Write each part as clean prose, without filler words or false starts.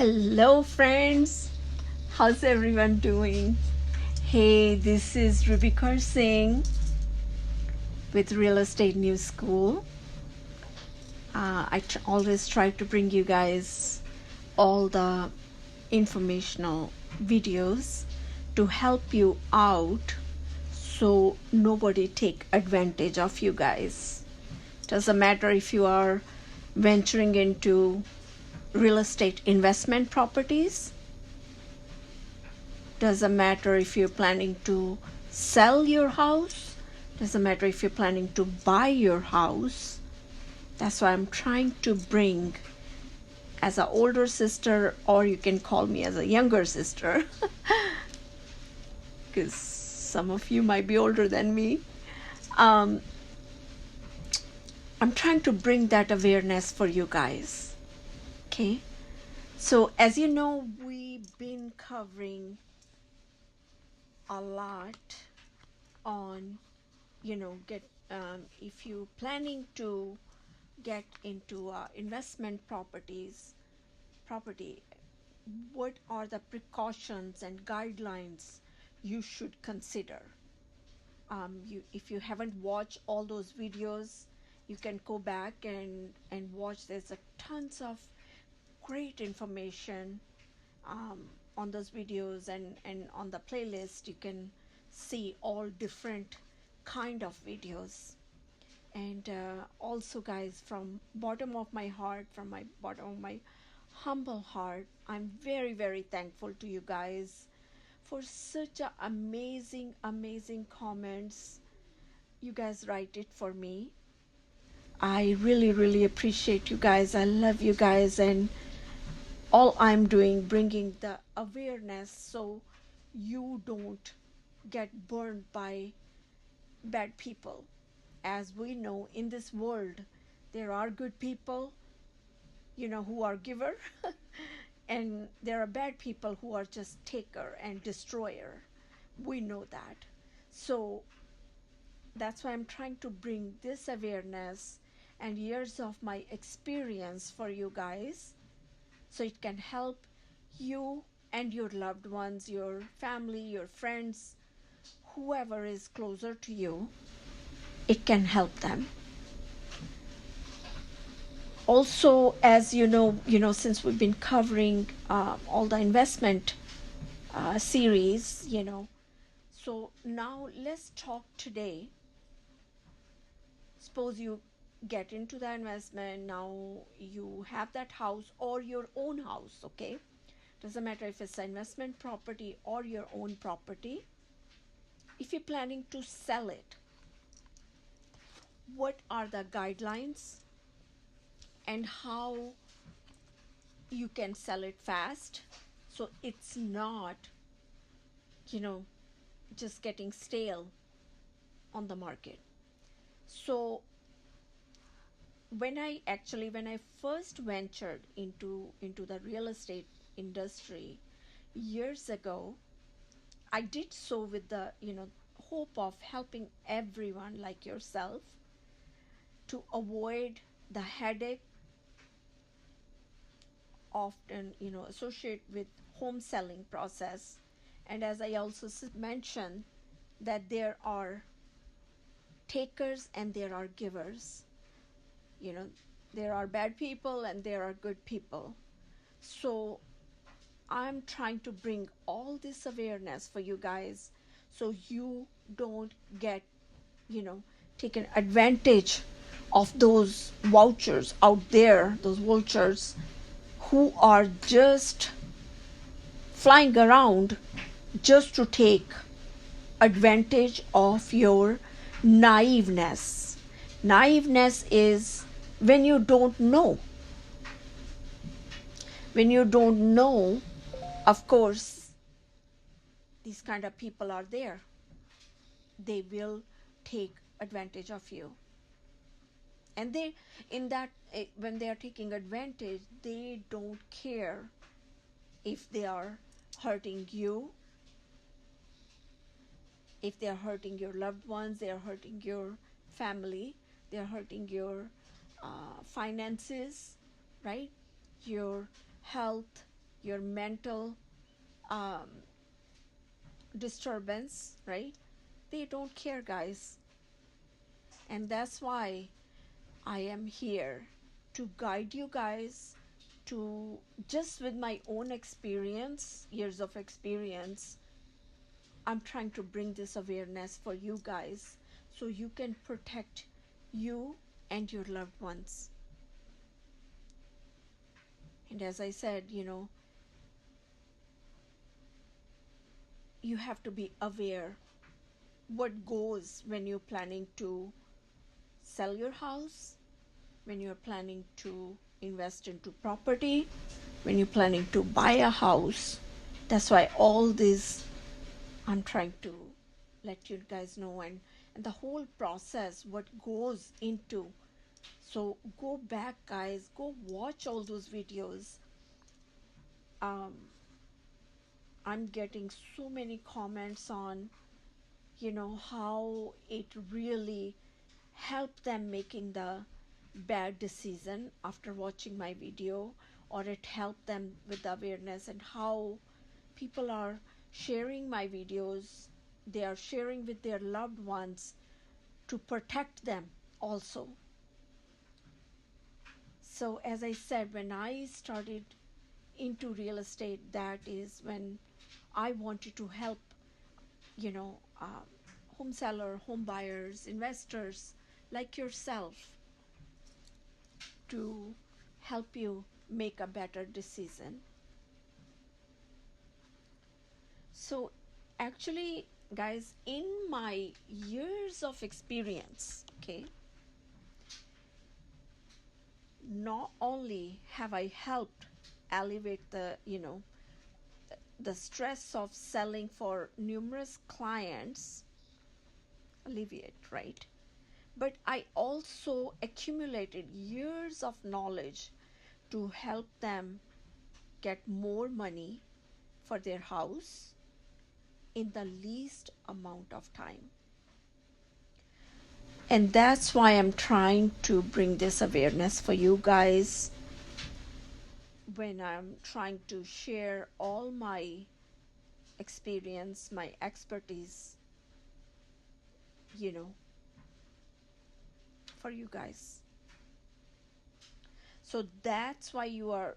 Hello, friends. How's everyone doing? Hey, this is RubyKaurSingh with Real Estate New School. I always try to bring you guys all the informational videos to help you out so nobody take advantage of you guys. Doesn't matter if you are venturing into real estate investment properties. Doesn't matter if you're planning to sell your house. Doesn't matter if you're planning to buy your house. That's why I'm trying to bring, as an older sister, or you can call me as a younger sister, because some of you might be older than me. I'm trying to bring that awareness for you guys. Okay? So as you know, we've been covering a lot on, if you planning to get into investment property, what are the precautions and guidelines you should consider. If you haven't watched all those videos, you can go back and watch. There's a tons of great information on those videos, and on the playlist you can see all different kind of videos. And also, guys, from bottom of my heart, from my bottom of my humble heart, I'm very, very thankful to you guys for such a amazing comments. You guys write it for me. I really appreciate you guys. I love you guys, and all I'm doing, bringing the awareness so you don't get burned by bad people. As we know, in this world there are good people, who are giver and there are bad people who are just taker and destroyer. We know that. So that's why I'm trying to bring this awareness and years of my experience for you guys, so it can help you and your loved ones, your family, your friends, whoever is closer to you. It can help them. Also, as you know, since we've been covering all the investment series, so now let's talk today. Suppose you get into the investment, now you have that house or your own house, okay? Doesn't matter if it's an investment property or your own property. If you're planning to sell it, what are the guidelines and how you can sell it fast so it's not, just getting stale on the market. So when I first ventured into the real estate industry years ago, I did so with the hope of helping everyone like yourself to avoid the headache often associated with home selling process. And as I also mentioned, that there are takers and there are givers. There are bad people and there are good people. So I'm trying to bring all this awareness for you guys so you don't get taken advantage of those vouchers out there, those vultures who are just flying around just to take advantage of your naiveness. Naiveness is when you don't know. When you don't know, of course, these kind of people are there. They will take advantage of you. And when they are taking advantage, they don't care if they are hurting you, if they are hurting your loved ones, they are hurting your family, they are hurting your finances, right? Your health, your mental um, disturbance, right? They don't care, guys. And that's why I am here to guide you guys to, just with my own experience, years of experience, I'm trying to bring this awareness for you guys so you can protect you and your loved ones. And as I said, you have to be aware what goes when you're planning to sell your house, when you're planning to invest into property, when you're planning to buy a house. That's why all this I'm trying to let you guys know, and the whole process, what goes into. So go back, guys, go watch all those videos. um, I'm getting so many comments on how it really helped them making the bad decision after watching my video, or it helped them with the awareness, and how people are sharing my videos. They are sharing with their loved ones to protect them also. So as I said, when I started into real estate, that is when I wanted to help you know home seller, home buyers, investors like yourself, to help you make a better decision. So actually, guys, in my years of experience, okay, not only have I helped alleviate the stress of selling for numerous clients, alleviate, right? But I also accumulated years of knowledge to help them get more money for their house in the least amount of time. And that's why I'm trying to bring this awareness for you guys when I'm trying to share all my experience, my expertise, you know, for you guys. So that's why you are,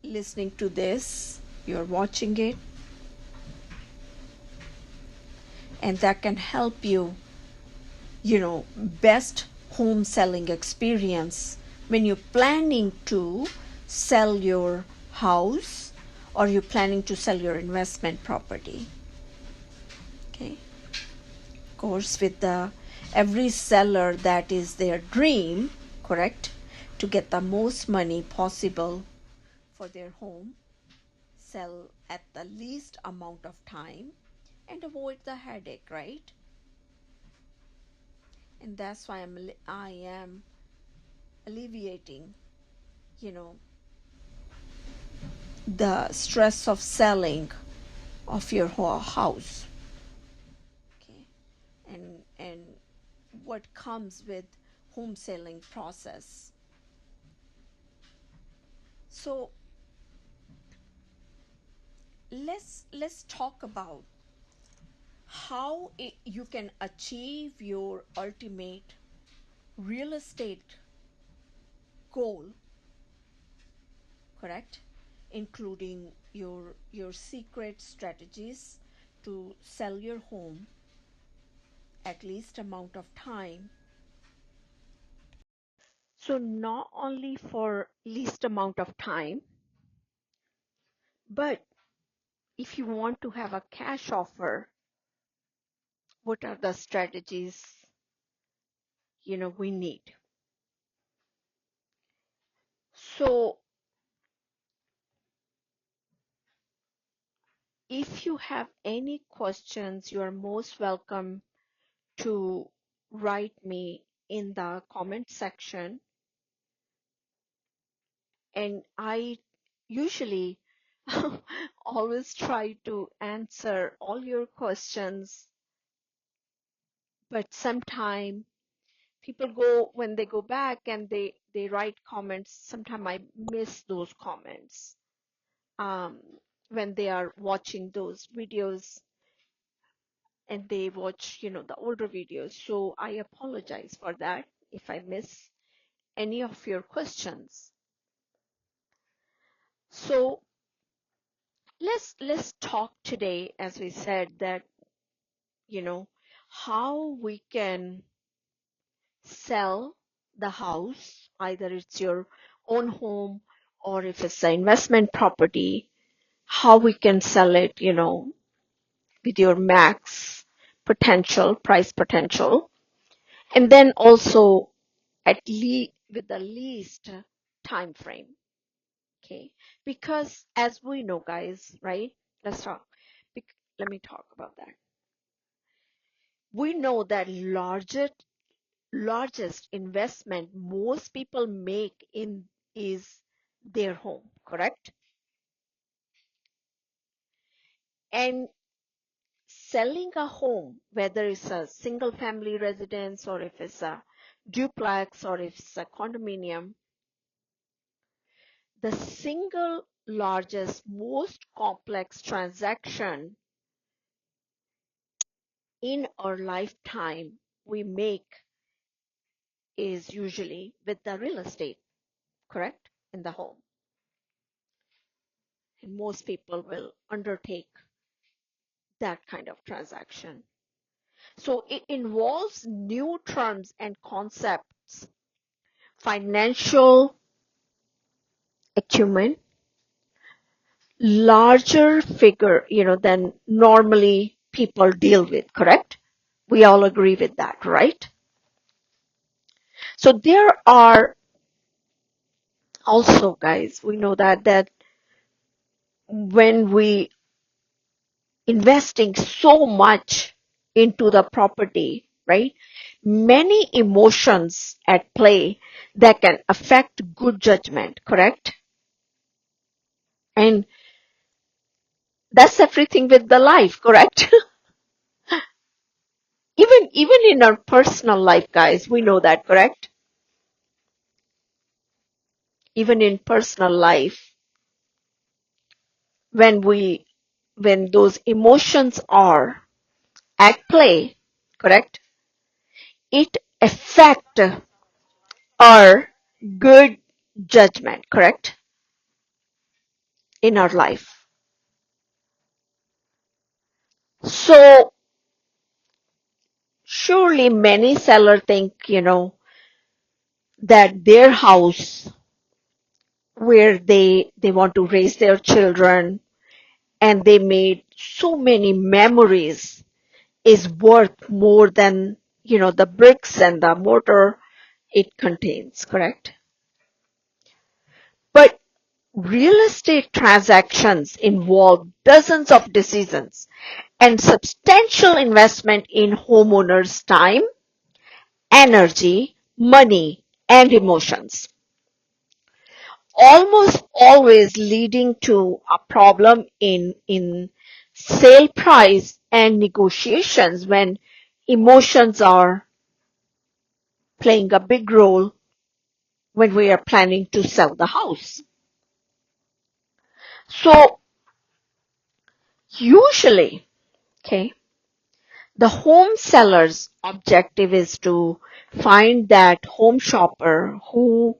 listening to this, you're watching it, and that can help you, best home selling experience when you're planning to sell your house or you're planning to sell your investment property. Okay. Of course, with the every seller, that is their dream, correct, to get the most money possible for their home, sell at the least amount of time, and avoid the headache, right? And that's why I am alleviating, you know, the stress of selling of your whole house. Okay, and what comes with home selling process. So let's talk about how you can achieve your ultimate real estate goal, correct, including your secret strategies to sell your home at least amount of time. So not only for least amount of time, but if you want to have a cash offer, what are the strategies we need? So if you have any questions, you are most welcome to write me in the comment section, and I usually always try to answer all your questions, but sometimes people go, when they go back and they they write comments. Sometimes I miss those comments um, when they are watching those videos and they watch, the older videos. So I apologize for that if I miss any of your questions. So let's talk today, as we said, that how we can sell the house, either it's your own home or if it's an investment property, how we can sell it, with your max potential, price potential, and then also at least with the least time frame. Okay, because as we know, guys, right? Let's talk. Let me talk about that. We know that largest investment most people make in is their home, correct? And selling a home, whether it's a single family residence or if it's a duplex or if it's a condominium, the single largest, most complex transaction in our lifetime we make is usually with the real estate, correct? In the home. And most people will undertake that kind of transaction. So it involves new terms and concepts, financial acumen, larger figure, than normally people deal with, correct? We all agree with that, right? So there are also, guys, we know that when we investing so much into the property, right? Many emotions at play that can affect good judgment, correct? And that's everything with the life, correct? Even in our personal life, guys, we know that, correct? Even in personal life, when those emotions are at play, correct? It affect our good judgment, correct? In our life. So surely many sellers think, that their house where they want to raise their children and they made so many memories is worth more than, the bricks and the mortar it contains, correct? But real estate transactions involve dozens of decisions and substantial investment in homeowners' time, energy, money, and emotions, almost always leading to a problem in sale price and negotiations when emotions are playing a big role when we are planning to sell the house. So usually, okay, the home seller's objective is to find that home shopper who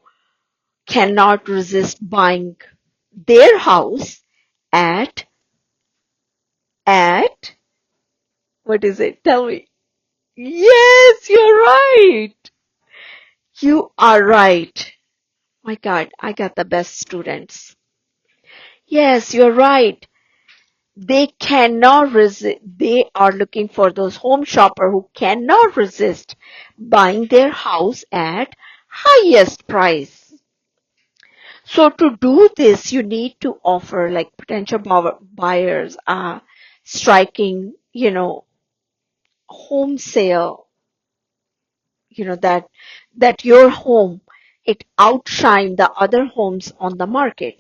cannot resist buying their house at at what is it? Tell me. Yes, you're right. You are right. My God, I got the best students. Yes, you're right. They cannot resist. They are looking for those home shopper who cannot resist buying their house at highest price. So to do this, you need to offer like potential buyers striking, home sale, that your home, it outshine the other homes on the market.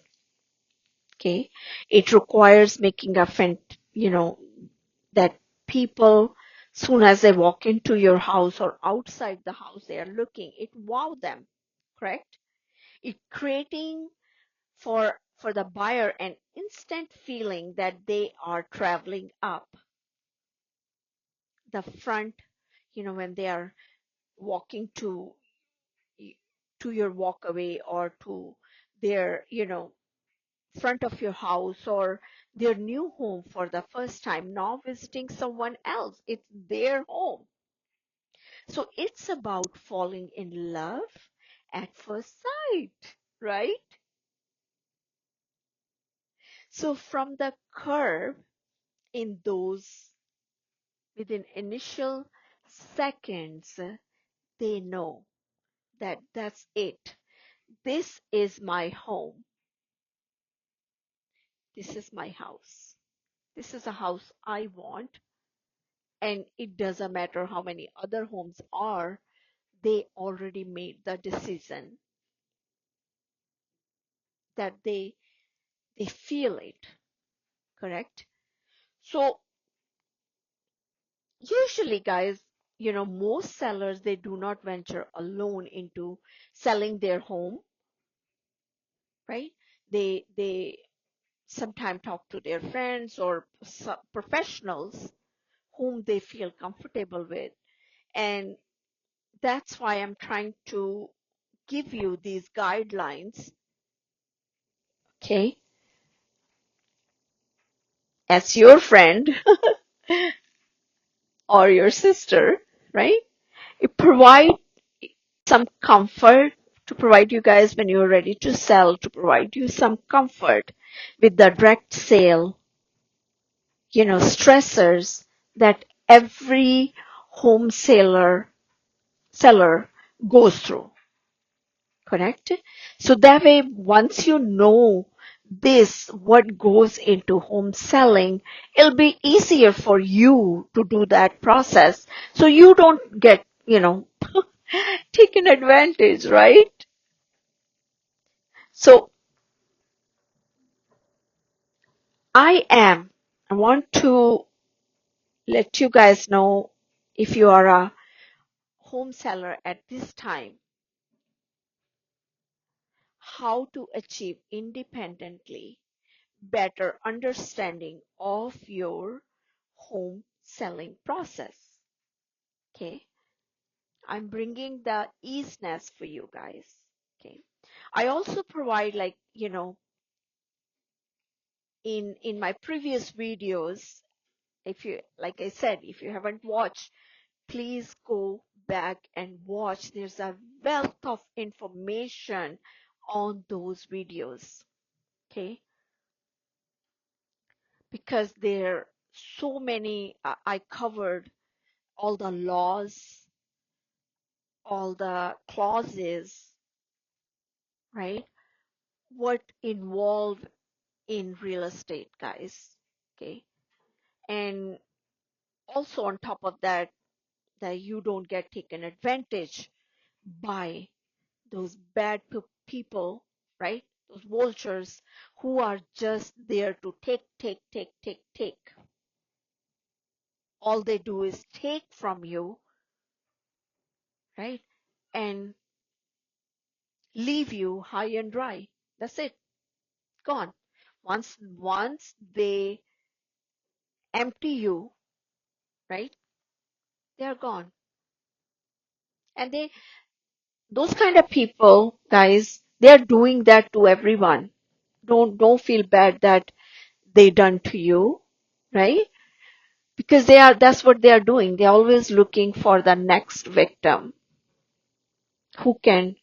Okay. It requires making a that people, soon as they walk into your house or outside the house, they are looking, it wow them, correct? It creating for the buyer an instant feeling that they are traveling up the front, when they are walking to your walkaway or to their, front of your house or their new home for the first time, now visiting someone else. It's their home. So it's about falling in love at first sight, right? So from the curve in those within initial seconds, they know that that's it. This is my home. This is my house. This is a house I want. And it doesn't matter how many other homes are, they already made the decision that they feel it, correct? So usually guys, most sellers, they do not venture alone into selling their home, right? They sometimes talk to their friends or professionals whom they feel comfortable with. And that's why I'm trying to give you these guidelines, okay, as your friend or your sister, right? It provides some comfort to provide you guys when you're ready to sell, to provide you some comfort with the direct sale, stressors that every home seller goes through. Correct? So that way, once you know this, what goes into home selling, it'll be easier for you to do that process. So you don't get, taken advantage, right? So I want to let you guys know, if you are a home seller at this time, how to achieve independently better understanding of your home selling process. Okay. I'm bringing the easiness for you guys. Okay. I also provide, like, in my previous videos, if you, like I said, if you haven't watched, please go back and watch. There's a wealth of information on those videos. Okay. Because there are so many, I covered all the laws, all the clauses, right? What involved in real estate, guys. Okay. And also on top of that, that you don't get taken advantage by those bad people, right? Those vultures who are just there to take, take, take, take, take. All they do is take from you, right? And leave you high and dry. That's it. Gone. Once they empty you, right? They are gone. And those kind of people, guys, they are doing that to everyone. Don't feel bad that they done to you, right? Because that's what they are doing. They're always looking for the next victim who can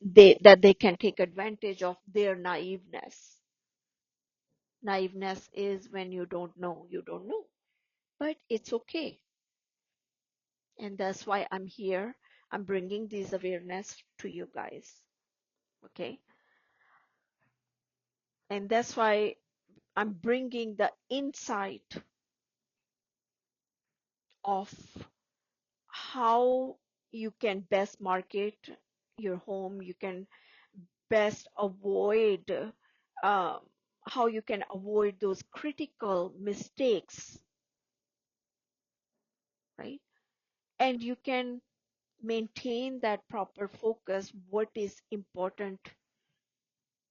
they can take advantage of their naiveness. Naiveness is when you don't know, you don't know. But it's okay. And that's why I'm here. I'm bringing this awareness to you guys. Okay. And that's why I'm bringing the insight of how you can best market your home. You can best avoid, um, how you can avoid those critical mistakes, right? And you can maintain that proper focus, what is important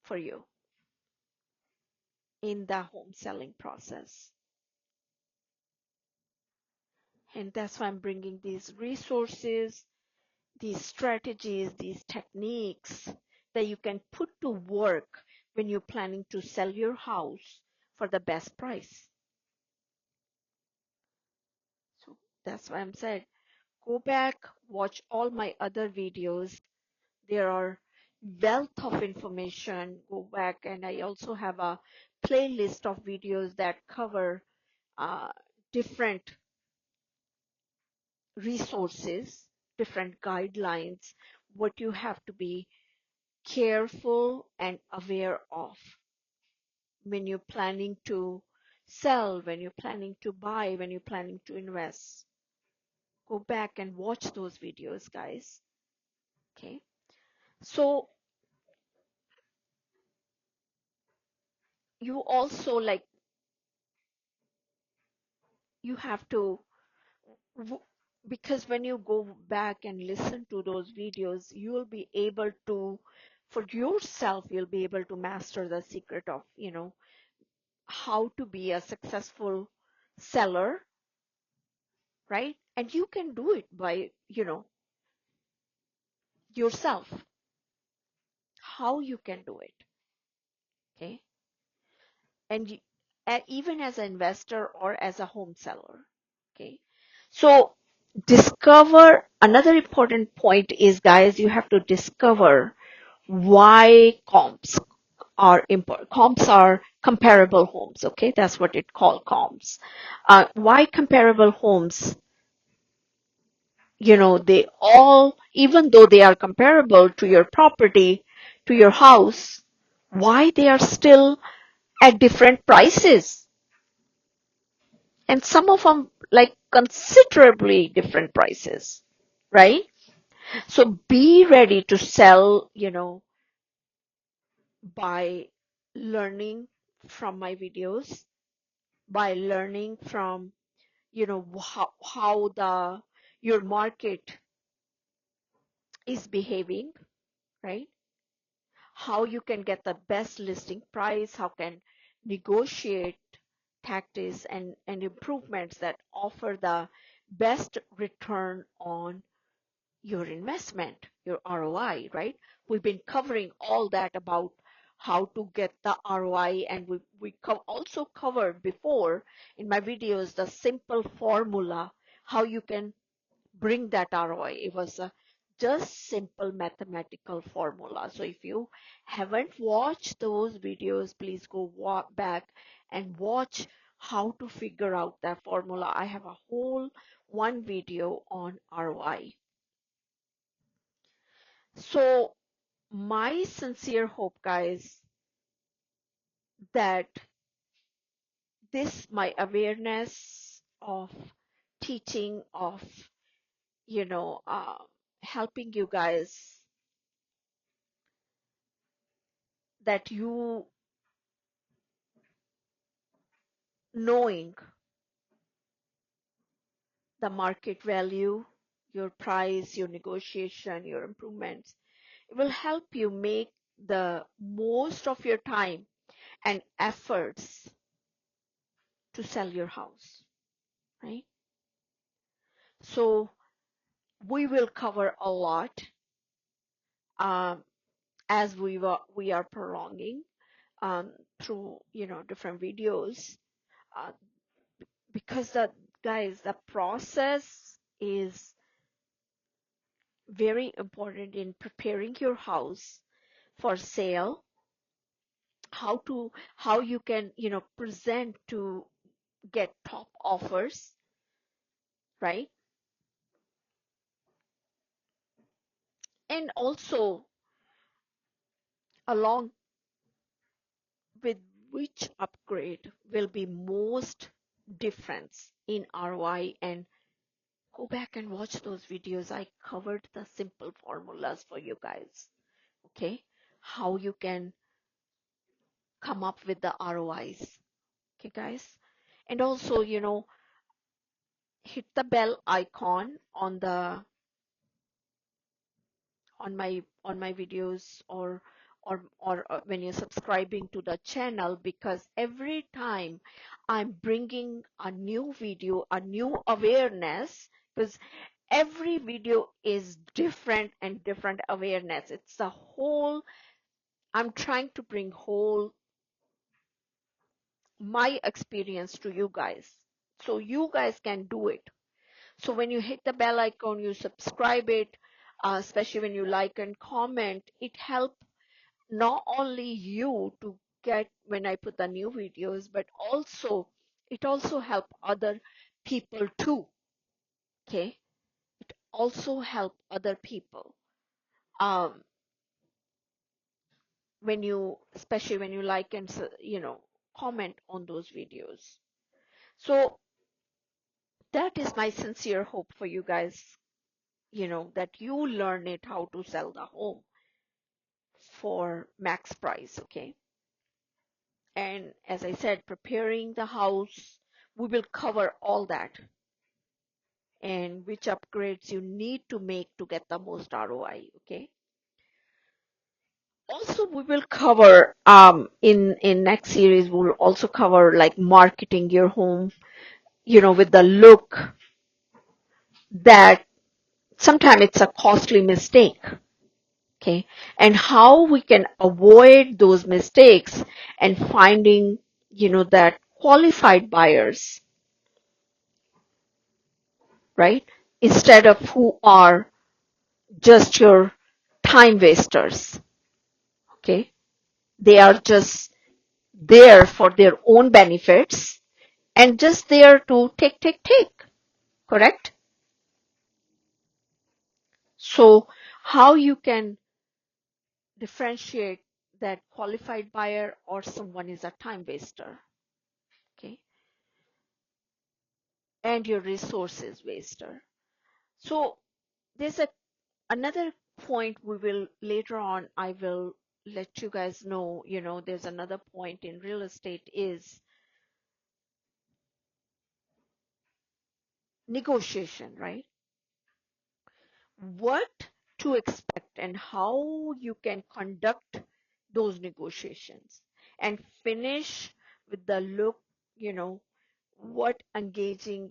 for you in the home selling process. And that's why I'm bringing these resources, these strategies, these techniques that you can put to work when you're planning to sell your house for the best price. So that's why I'm saying, go back, watch all my other videos. There are wealth of information. Go back, and I also have a playlist of videos that cover uh, different resources, different guidelines, what you have to be careful and aware of when you're planning to sell, when you're planning to buy, when you're planning to invest. Go back and watch those videos, guys. Okay. So you also like, you have to, because when you go back and listen to those videos, you'll be able to, for yourself, you'll be able to master the secret of, how to be a successful seller, right? And you can do it by, yourself, how you can do it. Okay. And even as an investor or as a home seller. Okay. So discover, another important point is, guys, you have to discover why comps are important. Comps are comparable homes. Okay. That's what it called, comps. Why comparable homes? They all, even though they are comparable to your property, to your house, why they are still at different prices, and some of them like considerably different prices, right? So be ready to sell, by learning from my videos, by learning from, how the your market is behaving, right? How you can get the best listing price, how can negotiate tactics and improvements that offer the best return on your investment, your ROI, right? We've been covering all that about how to get the ROI, and also covered before in my videos the simple formula, how you can bring that ROI. It was a just simple mathematical formula. So if you haven't watched those videos, please go back and watch how to figure out that formula. I have a whole one video on ROI. So my sincere hope, guys, that my awareness of teaching, of, you know, uh, helping you guys, that you knowing the market value, your price, your negotiation, your improvements, it will help you make the most of your time and efforts to sell your house, right? So we will cover a lot, um, as we are prolonging, um, through, different videos, uh, because the process is very important in preparing your house for sale, how you can, present to get top offers, right? And also, along with, which upgrade will be most difference in ROI. And go back and watch those videos. I covered the simple formulas for you guys. Okay, how you can come up with the ROIs. Okay, guys. And also, hit the bell icon on the on my videos, or when you're subscribing to the channel, because every time I'm bringing a new video, a new awareness, because every video is different and different awareness. It's the whole, I'm trying to bring whole my experience to you guys so you guys can do it. So when you hit the bell icon, you subscribe it, especially when you like and comment, it helps not only you to get when I put the new videos, but also it also help other people too. Okay, it also help other people. Um, when you, especially when you like and comment on those videos. So that is my sincere hope for you guys, that you learn it how to sell the home for max price. Okay, and as I said, preparing the house, we will cover all that, and which upgrades you need to make to get the most ROI. Okay, also we will cover in next series, we'll also cover like marketing your home, with the look that sometimes it's a costly mistake. Okay, and how we can avoid those mistakes and finding, that qualified buyers, right? Instead of who are just your time wasters. Okay, they are just there for their own benefits and just there to take. Correct? So how you can differentiate that qualified buyer or someone is a time waster? Okay, and your resources waster. So there's another point we will later on, I will let you guys know, there's another point in real estate is negotiation, right? What to expect and how you can conduct those negotiations and finish with the look, what engaging,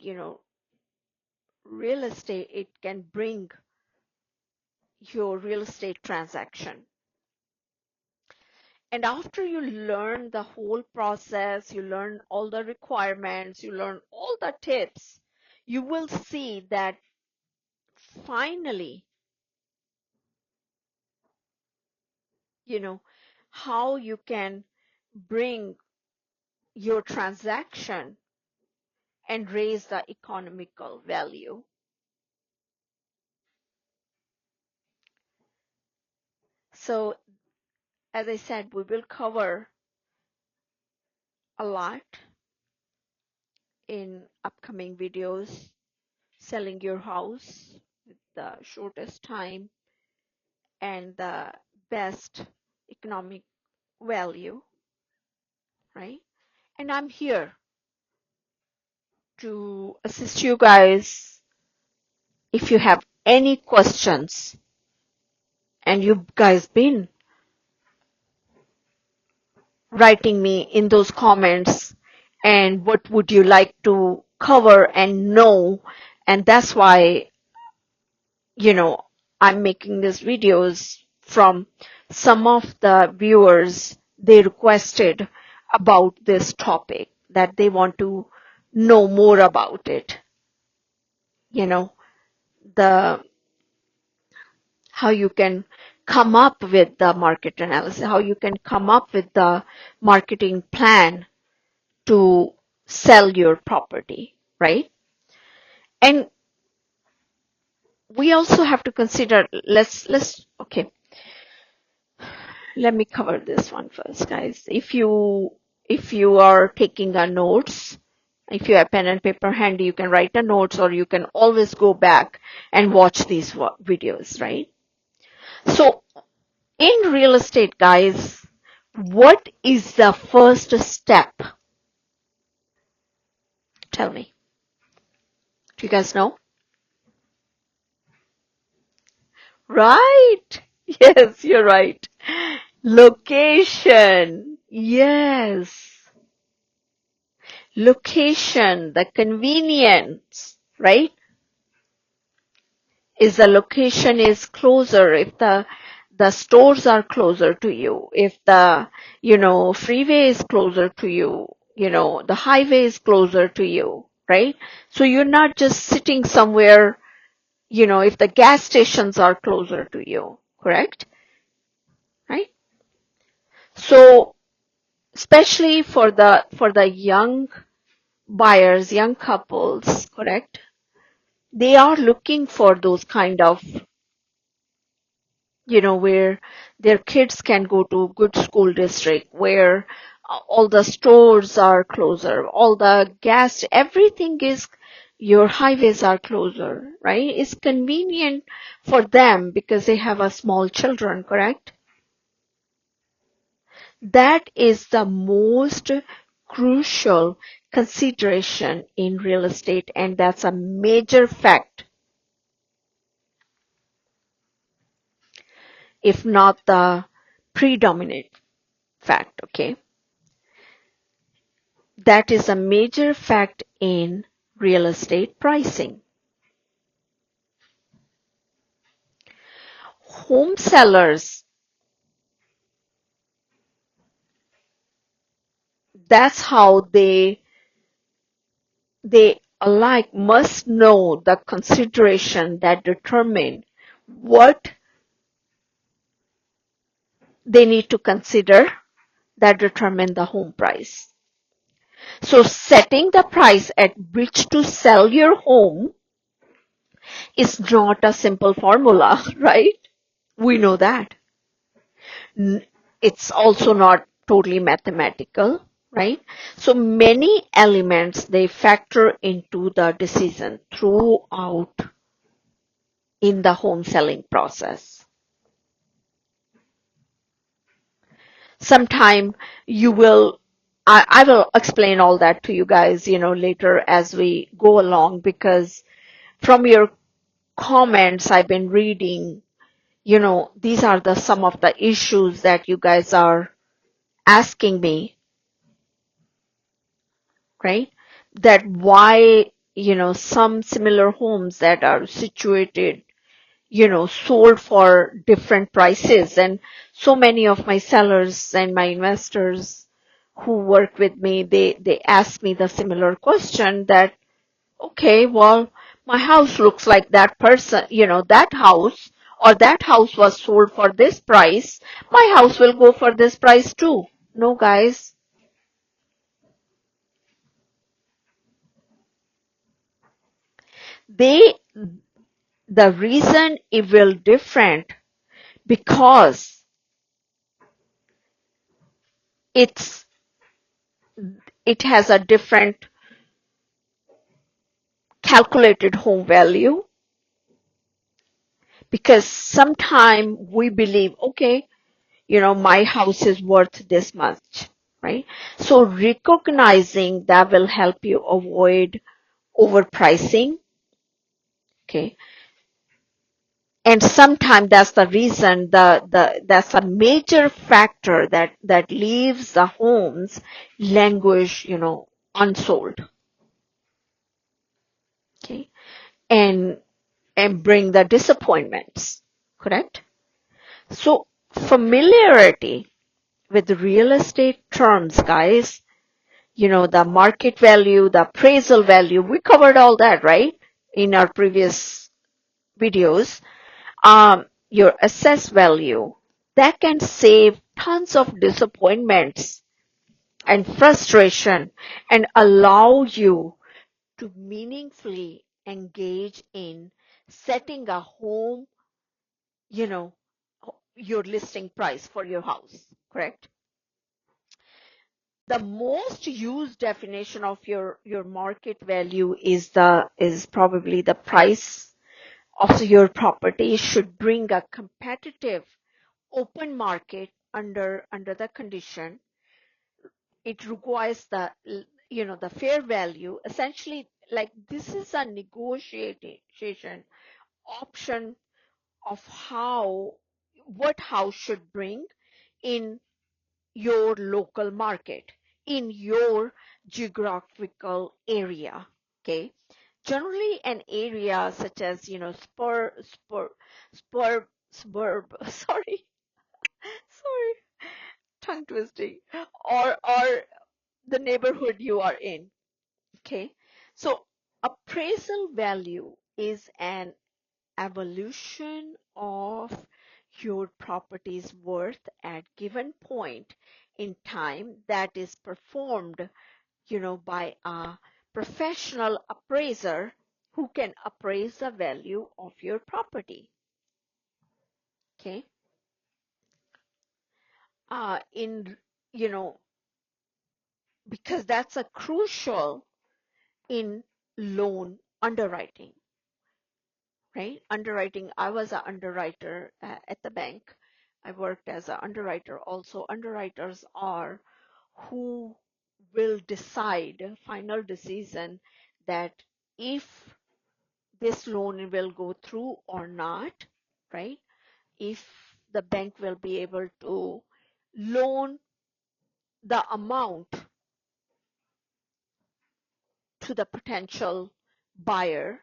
real estate it can bring your real estate transaction. And after you learn the whole process, you learn all the requirements, you learn all the tips, you will see that finally, how you can bring your transaction and raise the economical value. So, as I said, we will cover a lot in upcoming videos, selling your house with the shortest time and the best economic value, right? And I'm here to assist you guys if you have any questions and you guys been writing me in those comments and what would you like to cover and know, and that's why I'm making these videos. From some of the viewers, they requested about this topic, that they want to know more about it, the how you can come up with the market analysis, how you can come up with the marketing plan to sell your property, right? And we also have to consider, okay, let me cover this one first, guys. If you are taking a notes, if you have pen and paper handy, you can write a notes, or you can always go back and watch these videos, right? So in real estate, guys, what is the first step? Tell me. Do you guys know? Right. Yes, you're right. Location. Yes. Location, the convenience, right? Is the location is closer, if the stores are closer to you, if the, freeway is closer to you, the highway is closer to you, right? So you're not just sitting somewhere, if the gas stations are closer to you, correct? Right? So especially for the young buyers, young couples, correct? They are looking for those kind of, where their kids can go to good school district, where all the stores are closer, all the gas, everything is, your highways are closer, right? It's convenient for them because they have a small children, correct? That is the most crucial consideration in real estate, and that's a major fact, if not the predominant fact, okay? That is a major fact in real estate pricing. Home sellers, that's how they alike must know the consideration that determine what they need to consider that determine the home price. So setting the price at which to sell your home is not a simple formula, right? We know that. It's also not totally mathematical, right? So many elements, they factor into the decision throughout in the home selling process. Sometime you will, I will explain all that to you guys, later as we go along, because from your comments I've been reading, these are some of the issues that you guys are asking me, right? That why, some similar homes that are situated, sold for different prices. And so many of my sellers and my investors who work with me, they ask me the similar question that, okay, well, my house looks like that person, that house, or that house was sold for this price. My house will go for this price too. No, guys, they, the reason it will different because it's, it has a different calculated home value, because sometime we believe, okay, my house is worth this much, right? So recognizing that will help you avoid overpricing, okay? And sometimes that's the reason, that's a major factor that leaves the homes languish, unsold, okay? And bring the disappointments, correct? So familiarity with real estate terms, guys, the market value, the appraisal value, we covered all that, right? In our previous videos. Your assessed value, that can save tons of disappointments and frustration and allow you to meaningfully engage in setting a home, you know, your listing price for your house, correct? The most used definition of your market value is probably the price of your property should bring a competitive open market under the condition. It requires the fair value. Essentially, like, this is a negotiation option of what house should bring in your local market, in your geographical area. Okay. Generally an area such as, suburb, sorry, tongue twisting, or the neighborhood you are in. Okay. So appraisal value is an evolution of your property's worth at given point in time that is performed, by a professional appraiser who can appraise the value of your property. Okay. In, because that's a crucial in loan underwriting. Right? Underwriting, I was an underwriter at the bank. I worked as an underwriter also. Underwriters are who will decide, final decision, that if this loan will go through or not, right? If the bank will be able to loan the amount to the potential buyer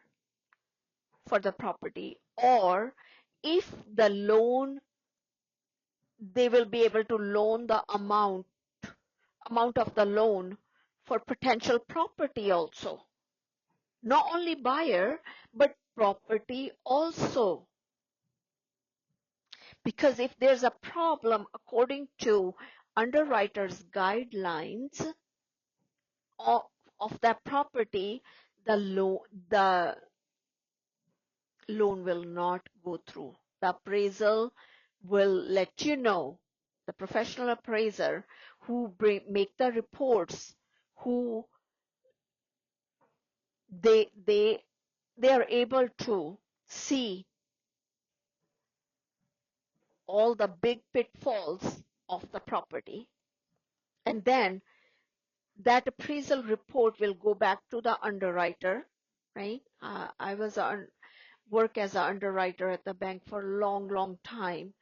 for the property, or if the loan, they will be able to loan the amount of the loan for potential property also. Not only buyer, but property also. Because if there's a problem according to underwriter's guidelines of that property, the loan will not go through. The appraisal will let you know, the professional appraiser who make the reports, who they are able to see all the big pitfalls of the property, and then that appraisal report will go back to the underwriter, right? I was work as an underwriter at the bank for a long time.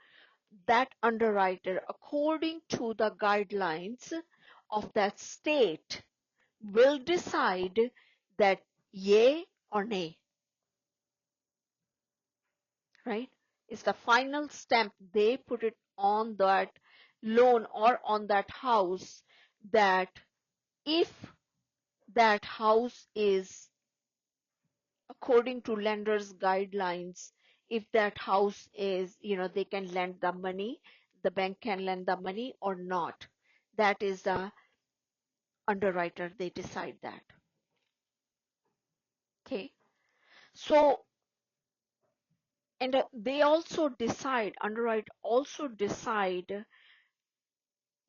That underwriter, according to the guidelines of that state, will decide that yay or nay, right? It's the final stamp. They put it on that loan or on that house, that if that house is according to lender's guidelines, if that house is, they can lend the money, the bank can lend the money or not. That is the underwriter, they decide that. Okay. So, and they also decide, underwriter also decide,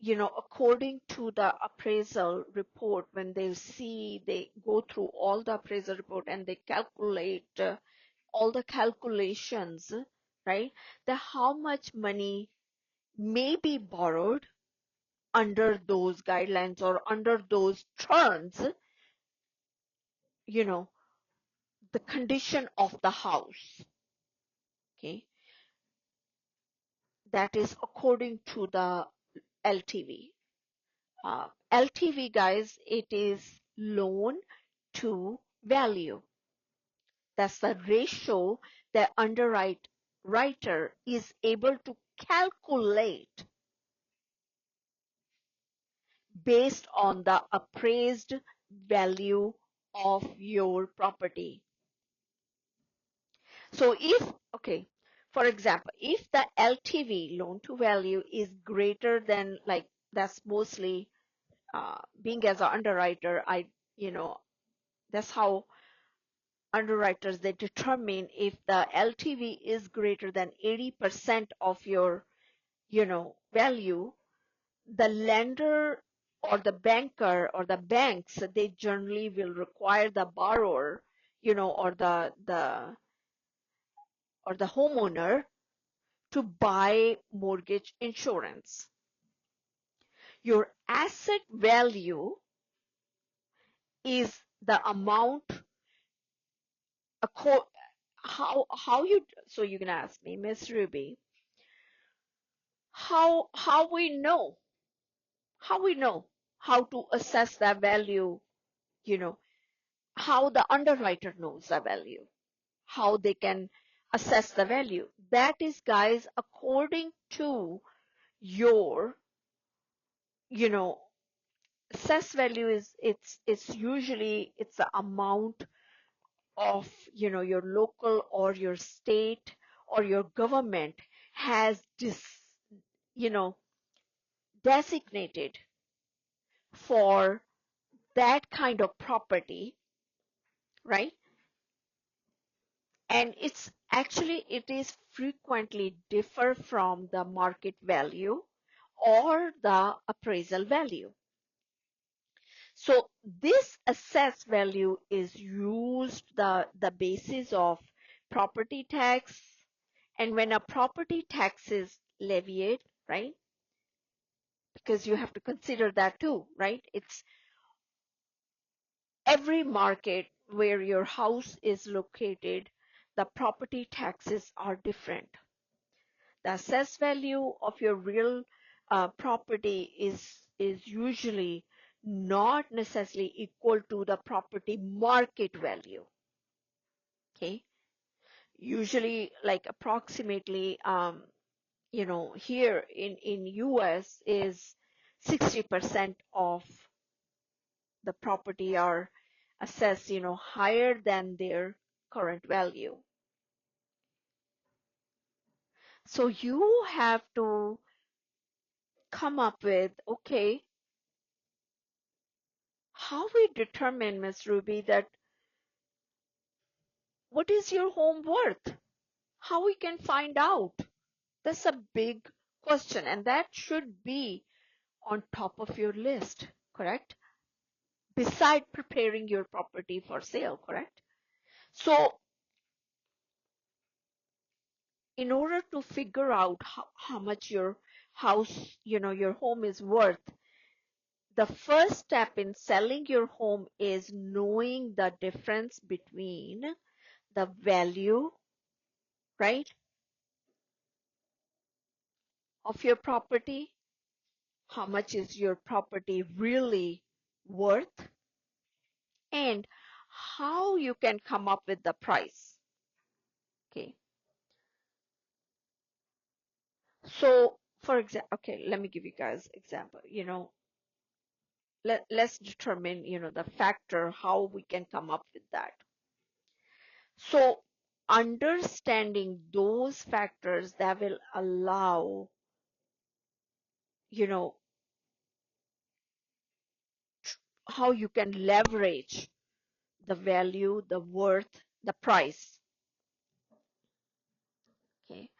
according to the appraisal report, when they go through all the appraisal report and they calculate all the calculations, right? That how much money may be borrowed under those guidelines or under those terms, the condition of the house. Okay. That is according to the LTV. LTV, guys, it is loan to value. That's the ratio the underwriter is able to calculate based on the appraised value of your property. So for example, if the LTV, loan to value, is greater than, like, that's mostly being as an underwriter, that's how underwriters, they determine if the LTV is greater than 80% of your, value, the lender or the banker or the banks, they generally will require the borrower, or the homeowner to buy mortgage insurance. Your asset value is the amount, how you, so you can ask me, Miss Ruby, how we know how to assess that value, you know, how the underwriter knows the value, how they can assess the value. That is, guys, according to your, you know, assess value is, it's usually it's the amount of, you know, your local or your state or your government has you know, designated for that kind of property, right? And it's actually, it is frequently differ from the market value or the appraisal value. So this assessed value is used the basis of property tax. And when a property tax is levied, right? Because you have to consider that too, right? It's every market where your house is located, the property taxes are different. The assessed value of your real property is usually not necessarily equal to the property market value. Okay, usually like approximately, you know, here in US is 60% of the property are assessed, you know, higher than their current value. So you have to come up with, okay, how we determine, Miss Ruby, that what is your home worth? How we can find out? That's a big question, and that should be on top of your list, correct? Beside preparing your property for sale, correct? So in order to figure out how much your house, you know, your home is worth, the first step in selling your home is knowing the difference between the value, right, of your property, how much is your property really worth, and how you can come up with the price. Okay. So for example, okay, let me give you guys example. You know, let's determine, you know, the factor, how we can come up with that. So understanding those factors that will allow, you know, how you can leverage the value, the worth, the price. Okay.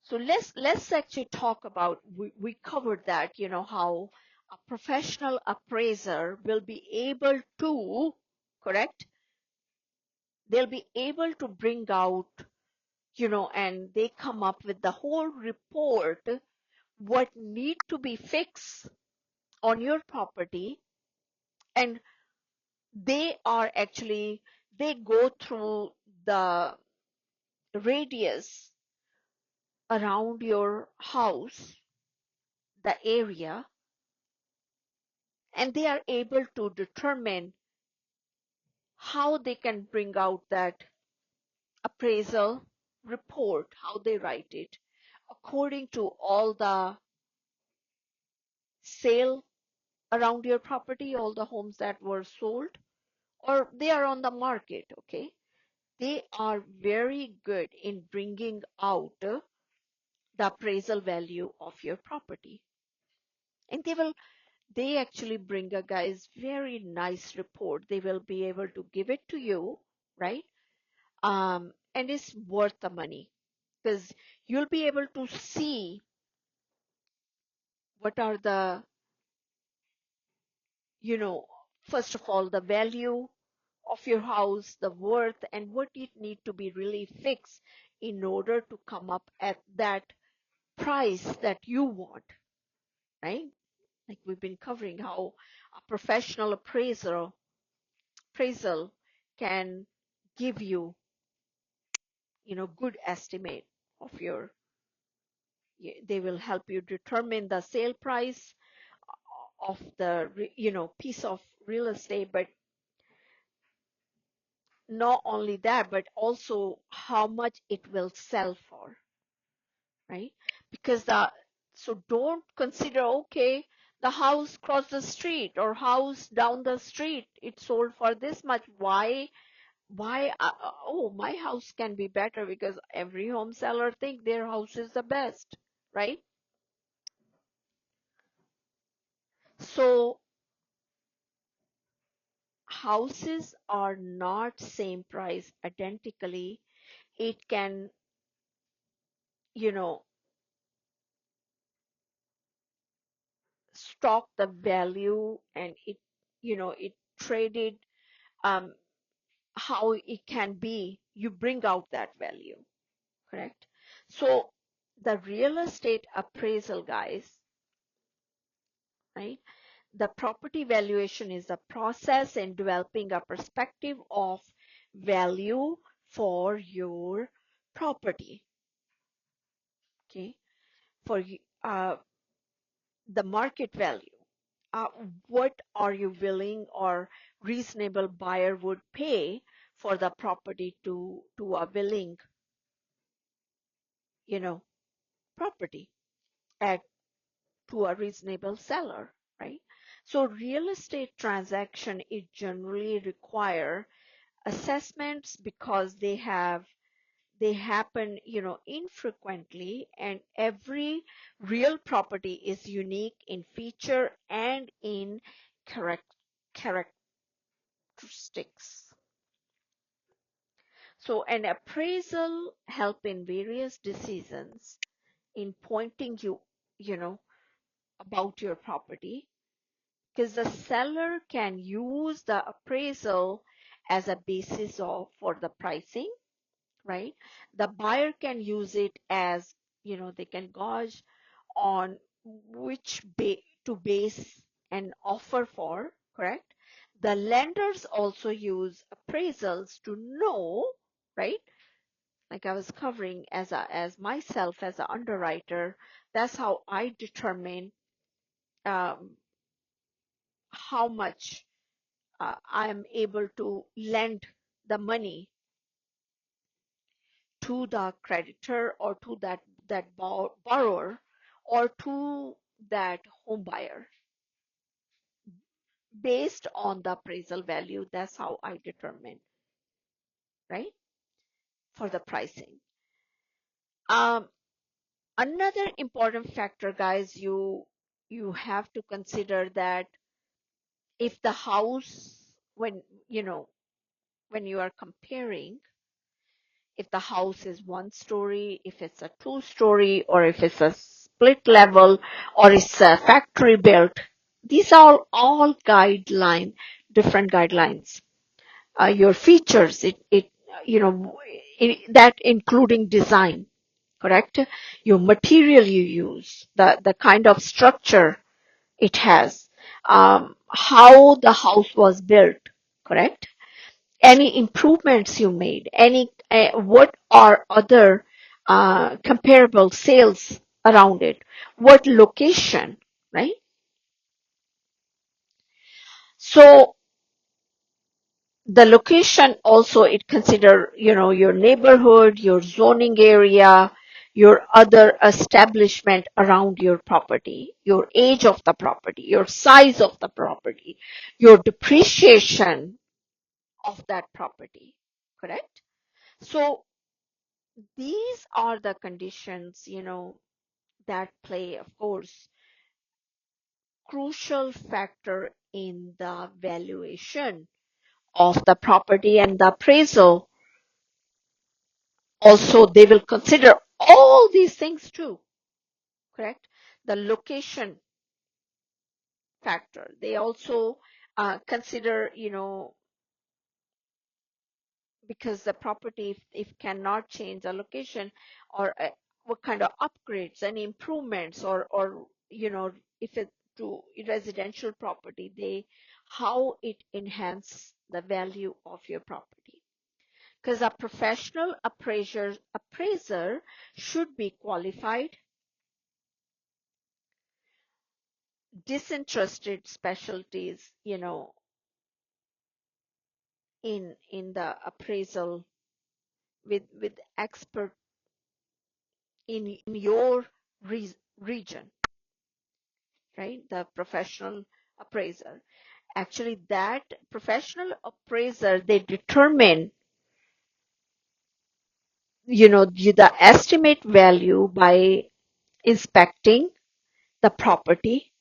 So let's actually talk about, we covered that, you know, how a professional appraiser will be able to, correct? They'll be able to bring out, you know, and they come up with the whole report, what need to be fixed on your property. And they are actually, they go through the radius around your house, the area, and they are able to determine how they can bring out that appraisal report, how they write it, according to all the sale around your property, all the homes that were sold or they are on the market. Okay. They are very good in bringing out the appraisal value of your property. And they actually bring a guys very nice report. They will be able to give it to you, right? And it's worth the money because you'll be able to see what are the, you know, first of all, the value of your house, the worth, and what it need to be really fixed in order to come up at that price that you want, right? Like we've been covering how a professional appraisal can give you. good estimate of they will help you determine the sale price of the piece of real estate, but not only that, but also how much it will sell for, right? Because so don't consider, okay, the house across the street or house down the street, it sold for this much. Oh, my house can be better because every home seller think their house is the best, right? So houses are not same price identically. It can, you know, stock the value, and it traded, um, how it can be, you bring out that value, correct? So the real estate appraisal, guys, right? The property valuation is a process in developing a perspective of value for your property. Okay, for the market value. Uh, what are you willing or reasonable buyer would pay for the property to a willing, you know, property at to a reasonable seller, right? So real estate transaction, it generally require assessments because they happen, infrequently, and every real property is unique in feature and in correct characteristics. So an appraisal help in various decisions in pointing you know, about your property, because the seller can use the appraisal as a basis for the pricing, right? The buyer can use it as, they can gauge on which to base an offer for, correct? The lenders also use appraisals to know, right? Like I was covering as myself as an underwriter, that's how I determine um, how much I am able to lend the money to the creditor or to that borrower or to that home buyer based on the appraisal value. That's how I determine, right, for the pricing. Um, Another important factor, guys, you have to consider that if the house, when you are comparing, if the house is one story, if it's a two-story, or if it's a split level, or it's a factory built. These are all different guidelines. Your features, you know, that including design, correct? Your material you use, the kind of structure it has, how the house was built, correct? Any improvements you made, what are other comparable sales around it, what location, right? So the location also, it consider, your neighborhood, your zoning area, your other establishment around your property, your age of the property, your size of the property, your depreciation of that property, correct? So these are the conditions, that play, of course, crucial factor in the valuation of the property, and the appraisal also, they will consider all these things too, correct? The location factor, they also consider, because the property, if cannot change the location, or what kind of upgrades and improvements, or if it to residential property, they how it enhance the value of your property. because a professional appraiser should be qualified, disinterested specialties, in the appraisal with expert in your region, right? The professional appraiser. Actually, that professional appraiser, they determine, the estimate value by inspecting the property,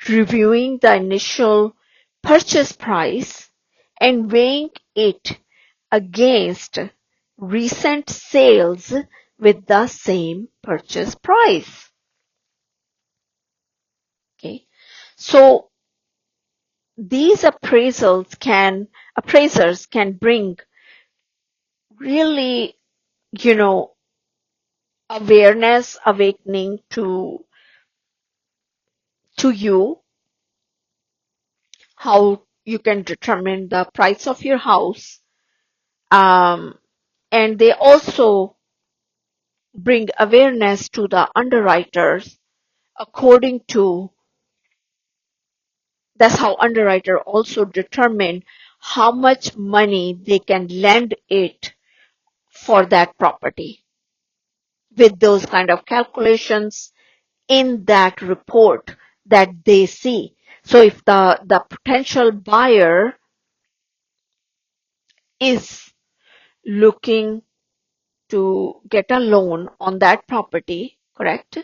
reviewing the initial purchase price, and weighing it against recent sales with the same purchase price. Okay. So these appraisers can bring really, awakening to you, how you can determine the price of your house. And they also bring awareness to the underwriters according to that's how underwriter also determine how much money they can lend it for that property with those kind of calculations in that report that they see. So if the potential buyer is looking to get a loan on that property, correct?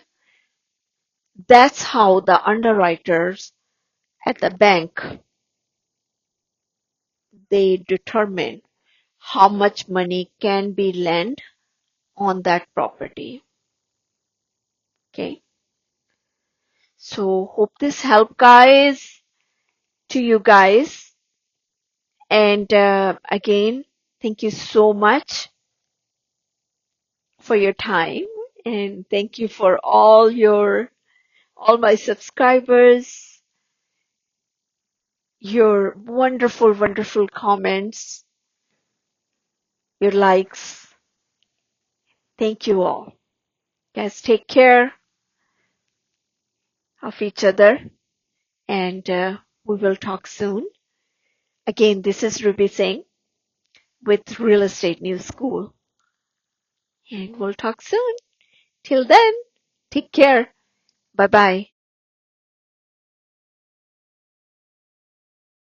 That's how the underwriters at the bank, they determine how much money can be lent on that property. Okay. So hope this helped to you guys. And again, thank you so much for your time, and thank you for all my subscribers, your wonderful, wonderful comments, your likes. Thank you all. Guys, take care of each other, and we will talk soon. Again, this is Ruby Singh with Real Estate New School, and we'll talk soon. Till then, take care. Bye bye.